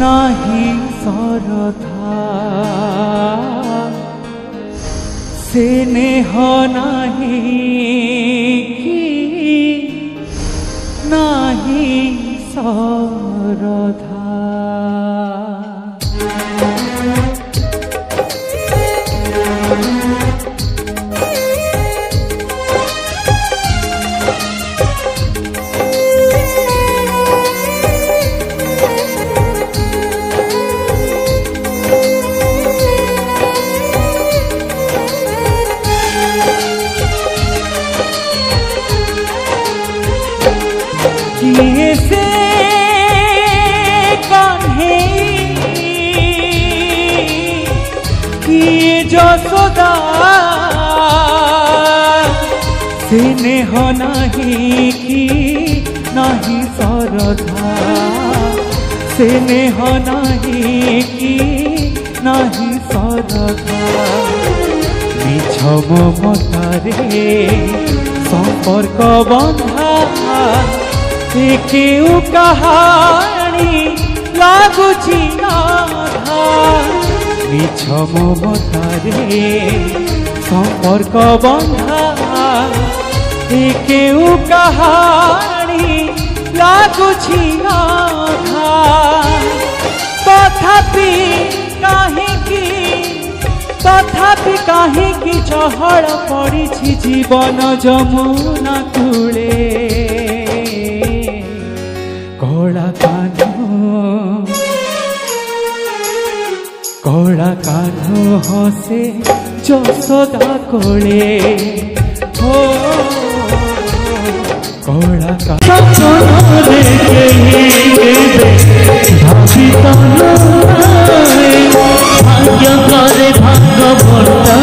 नाही सरधा से नेह नाही कि नाही सरधा। किए से कान्हे किए जसोदा से नेह नाही कि नाही सरधा से नेह नाही कि नाही सरधा। मिछ ममतारे संपर्क बंधा केउ कहानी लागुची आधा। मिछ ममतारे संपर्क बंधा केउ कहानी लागुची आधा। तथापि काहींकि चहल पड़ी जीवन जमुना कूले। कला कान्ह हसे जसोदा कोले हो कला भाग्य करे भागवता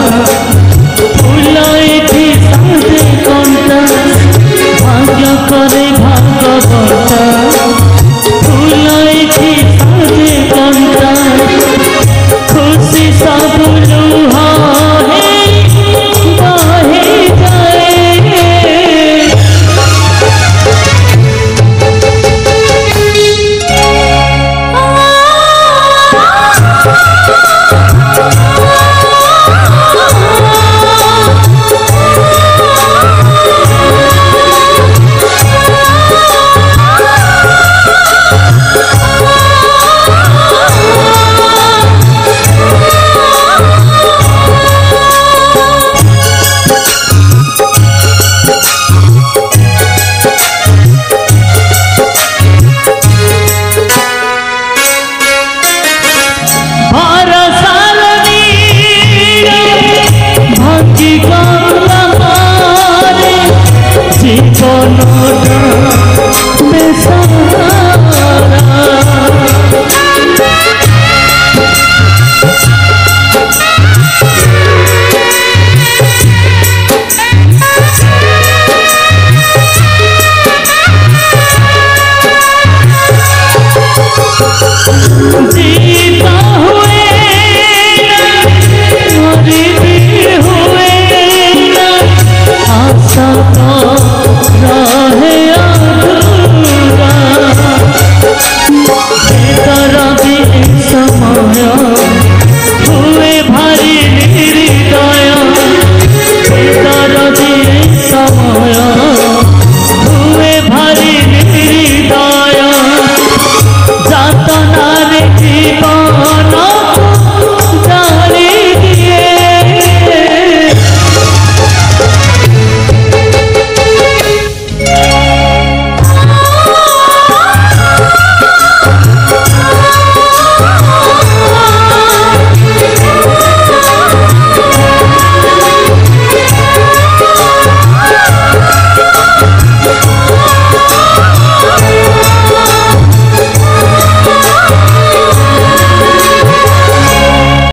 फुलाइथि साधे कंता। भाग्य करे भागवता फुलाइथि साधे कंता। खुशी सब लुहा बहे जाए। जीवन